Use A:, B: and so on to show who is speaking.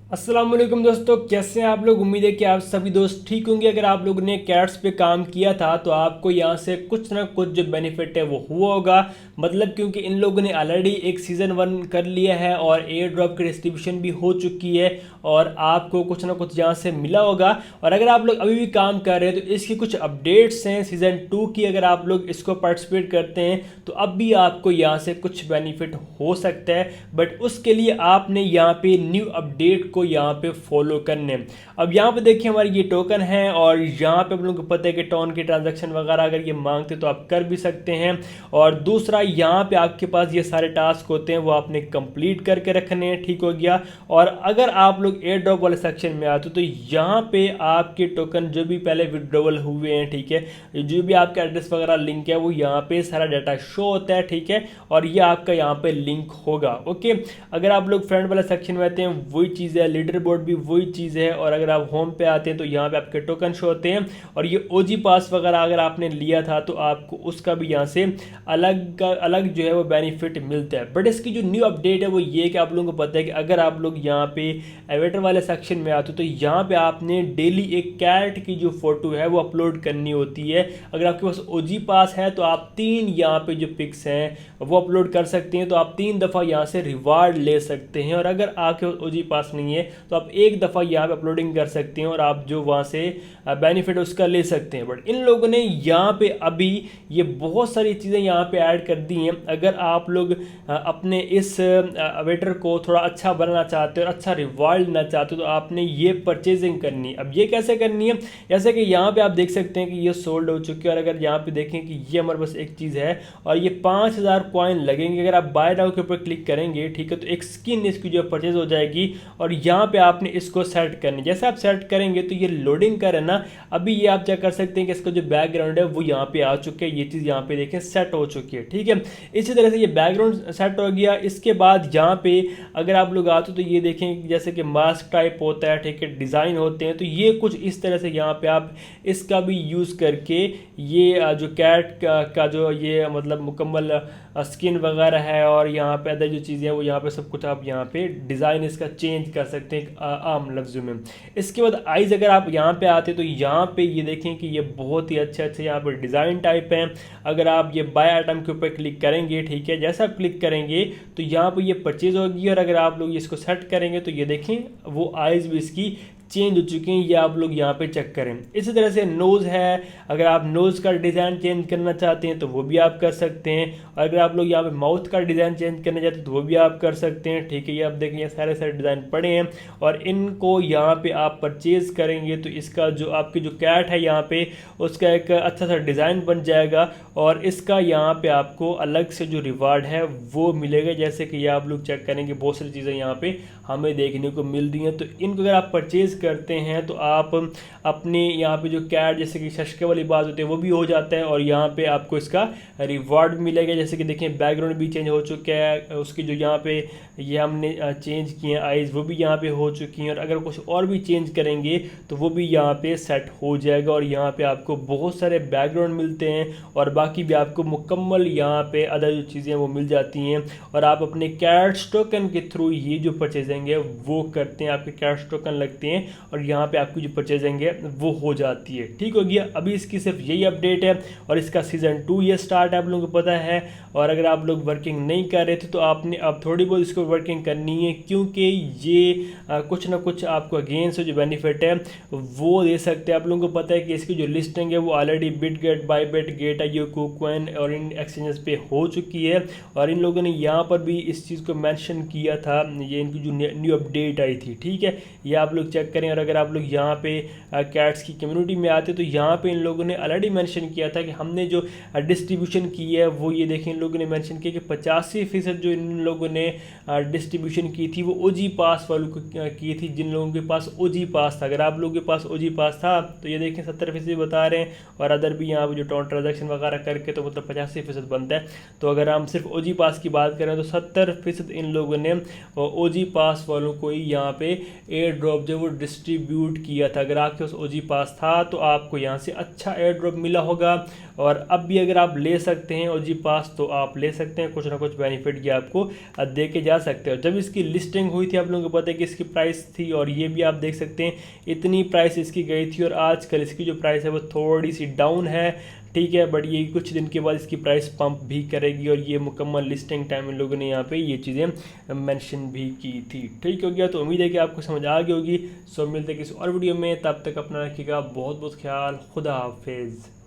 A: अस्सलाम वालेकुम दोस्तों, कैसे हैं आप लोग। उम्मीद है कि आप सभी दोस्त ठीक होंगे। अगर आप लोगों ने कैट्स पे काम किया था तो आपको यहाँ से कुछ ना कुछ जो बेनिफिट है वो हुआ होगा। मतलब क्योंकि इन लोगों ने ऑलरेडी एक सीज़न 1 कर लिया है और एयर ड्रॉप की डिस्ट्रीब्यूशन भी हो चुकी है और आपको कुछ ना कुछ यहाँ से मिला होगा। और अगर आप लोग अभी भी काम कर रहे हैं तो इसकी कुछ अपडेट्स हैं सीज़न 2 की। अगर आप लोग इसको पार्टिसिपेट करते हैं तो अब भी आपको यहाँ से कुछ बेनिफिट हो सकता है, बट उसके लिए आपने यहाँ पे न्यू अपडेट को यहाँ पे फॉलो करने। अब यहाँ पे देखिए हमारी ये टोकन है और यहाँ पे आप लोगों को पता है कि टोन की ट्रांजैक्शन वगैरह अगर ये मांगते तो आप कर भी सकते हैं। और दूसरा यहाँ पे आपके पास ये सारे टास्क होते हैं वो आपने कंप्लीट करके रखने हैं, ठीक हो गया। और अगर आप लोग एयर ड्रॉप वाले सेक्शन में आते हो तो यहाँ पे आपके टोकन जो भी पहले विड्रॉवल हुए हैं, ठीक है, जो भी आपका एड्रेस वगैरह लिंक है वो यहाँ पे सारा डाटा शो होता है, ठीक है। और ये आपका यहाँ पे लिंक होगा, ओके। अगर आप लोग फ्रेंड वाला सेक्शन में आते हैं वही चीज़ है, लीडर बोर्ड भी वही चीज़ है। और अगर आप होम पे आते हैं तो यहाँ पे आपके टोकन शो होते हैं। और ये ओजी पास वगैरह अगर आपने लिया था तो आपको उसका भी यहाँ से अलग जो है वो बेनिफिट मिलता है। बट इसकी जो न्यू अपडेट है वो ये कि आप लोगों को पता है कि अगर आप लोग यहाँ पे एवेटर वाले सेक्शन में आते हो तो यहाँ पे आपने डेली एक कैट की जो फोटो है वो अपलोड करनी होती है। अगर आपके पास ओजी पास है तो आप 3 यहाँ पे जो पिक्स हैं वो अपलोड कर सकते हैं, तो आप 3 दफ़ा यहाँ से रिवार्ड ले सकते हैं। और अगर आपके ओजी पास नहीं है तो आप एक दफ़ा यहाँ पे अपलोडिंग कर सकते हैं और आप जो वहाँ से बेनिफिट उसका ले सकते हैं। बट इन लोगों ने यहाँ पे अभी ये बहुत सारी चीज़ें यहाँ पे ऐड कर दी हैं। अगर आप लोग अपने इस अवेटर को थोड़ा अच्छा बनाना चाहते हो और अच्छा रिवार्ड लेना चाहते हो तो आपने ये परचेजिंग करनी है। अब ये कैसे करनी है, जैसे कि यहाँ पे आप देख सकते हैं कि ये सोल्ड हो चुकी है। और अगर यहाँ पे देखें कि ये हमारे पास एक चीज़ है और ये 5000 कॉइन लगेंगे। अगर आप बाय नाउ के ऊपर क्लिक करेंगे, ठीक है, तो एक स्किन इसकी जो परचेज हो जाएगी और यहाँ पे आपने इसको सेट करनी। जैसे आप सेट करेंगे तो ये लोडिंग करे ना, अभी ये आप चेक कर सकते हैं कि इसका जो बैकग्राउंड है वो यहाँ पे आ चुके हैं। ये चीज़ यहाँ पे देखें सेट हो चुकी है, ठीक है। इसी तरह से ये बैकग्राउंड सेट हो गया। इसके बाद यहाँ पे अगर आप लोग आते हो तो ये देखें जैसे कि मास्क टाइप होता है, ठीक है, डिज़ाइन होते हैं। तो ये कुछ इस तरह से यहाँ पे आप इसका भी यूज़ करके ये जो कैट का जो ये मतलब मुकम्मल स्किन वगैरह है और यहाँ पे अदर जो चीज़ें हैं वो यहाँ पे सब कुछ आप यहाँ पे डिज़ाइन इसका चेंज कर सकते हैं आम लफ्ज़ों में। इसके बाद आइज़ अगर आप यहाँ पे आते तो यहाँ पे ये देखें कि ये बहुत ही अच्छे अच्छे यहाँ पे डिज़ाइन टाइप हैं। अगर आप ये बाय आइटम के ऊपर क्लिक करेंगे, ठीक है, जैसा आप क्लिक करेंगे तो यहाँ पे ये परचेज होगी। और अगर आप लोग इसको सेट करेंगे तो ये देखें वो आइज़ भी इसकी चेंज हो चुके हैं, ये आप लोग यहाँ पे चेक करें। इसी तरह से नोज़ है, अगर आप नोज़ का डिज़ाइन चेंज करना चाहते हैं तो वो भी आप कर सकते हैं। और अगर आप लोग यहाँ पे माउथ का डिज़ाइन चेंज करना चाहते हैं तो वो भी आप कर सकते हैं, ठीक है। ये आप देखें ये सारे सारे डिज़ाइन पड़े हैं और इनको यहाँ पे आप परचेज़ करेंगे तो इसका जो आपकी जो कैट है यहाँ पे उसका एक अच्छा सा डिज़ाइन बन जाएगा और इसका यहाँ पे आपको अलग से जो रिवार्ड है वो मिलेगा। जैसे कि ये आप लोग चेक करेंगे बहुत सारी चीज़ें यहाँ पे हमें देखने को मिल रही हैं। तो इनको अगर आप परचेज़ करते हैं तो आप अपने यहाँ पे जो कैट जैसे कि शशके वाली बात होती है वो भी हो जाता है और यहाँ पे आपको इसका रिवार्ड मिलेगा। जैसे कि देखें बैकग्राउंड भी चेंज हो चुका है, उसकी जो यहाँ पे ये हमने चेंज किए हैं आइज़ वो भी यहाँ पे हो चुकी हैं। और अगर कुछ और भी चेंज करेंगे तो वो भी यहाँ पे सेट हो जाएगा और यहाँ पे आपको बहुत सारे बैकग्राउंड मिलते हैं और बाकी भी आपको मुकम्मल यहाँ पे अदर जो चीज़ें वो मिल जाती हैं। और आप अपने कैट्स टोकन के थ्रू ये जो परचेजिंग है वो करते हैं, आपके कैट्स टोकन लगते हैं और यहाँ पे आपकी जो परचेजिंग है वो हो जाती है, ठीक हो गया। अभी इसकी सिर्फ यही अपडेट है और इसका सीज़न 2 ये स्टार्ट है, आप लोगों को पता है। और अगर आप लोग वर्किंग नहीं कर रहे थे तो आपने अब थोड़ी बहुत इसको वर्किंग करनी है, क्योंकि ये कुछ ना कुछ आपको अगेंस्ट जो बेनिफिट है वो दे सकते हैं। आप लोगों को पता है कि इसकी जो लिस्टिंग है वो ऑलरेडी बिटगेट, बायबिट, गेट है, KuCoin और इन एक्सचेंजेस पे हो चुकी है। और इन लोगों ने यहाँ पर भी इस चीज़ को मेंशन किया था, ये इनकी जो न्यू अपडेट आई थी, ठीक है, ये आप लोग चेक करें। और अगर आप लोग यहाँ पे कैट्स की कम्युनिटी में आते तो यहाँ पे इन लोगों ने ऑलरेडी मेंशन किया था कि हमने जो डिस्ट्रीब्यूशन की है वो ये देखें इन लोगों ने मेंशन किया कि 85% जो इन लोगों ने डिस्ट्रीब्यूशन की थी वो ओजी पास वालों को की थी, जिन लोगों के पास ओजी पास था। अगर आप लोगों के पास ओजी पास था तो ये देखें 70% बता रहे हैं और अदर भी यहाँ पर जो ट्रांजैक्शन वगैरह करके तो मतलब 85% बनता है। तो अगर हम सिर्फ ओजी पास की बात करें तो 70% इन लोगों ने ओजी पास वालों को ही यहाँ पे एयर ड्रॉप जो वो डिस्ट्रीब्यूट किया था। अगर आपके पास ओजी पास था तो आपको यहाँ से अच्छा एयर ड्रॉप मिला होगा, और अब भी अगर आप ले सकते हैं ओजी पास तो आप ले सकते हैं, कुछ ना कुछ बेनिफिट ये आपको दे के जा सकते हो। जब इसकी लिस्टिंग हुई थी आप लोगों को पता है कि इसकी प्राइस थी, और ये भी आप देख सकते हैं इतनी प्राइस इसकी गई थी, और आजकल इसकी जो प्राइस है वो थोड़ी सी डाउन है, ठीक है। बट ये कुछ दिन के बाद इसकी प्राइस पंप भी करेगी, और ये मुकम्मल लिस्टिंग टाइम इन लोगों ने यहाँ पे ये चीज़ें मेंशन भी की थी। ठीक हो गया, तो उम्मीद है कि आपको समझ आ गई होगी। सो मिलते हैं किसी और वीडियो में, तब तक अपना रखिएगा बहुत बहुत ख्याल। खुदा हाफिज़।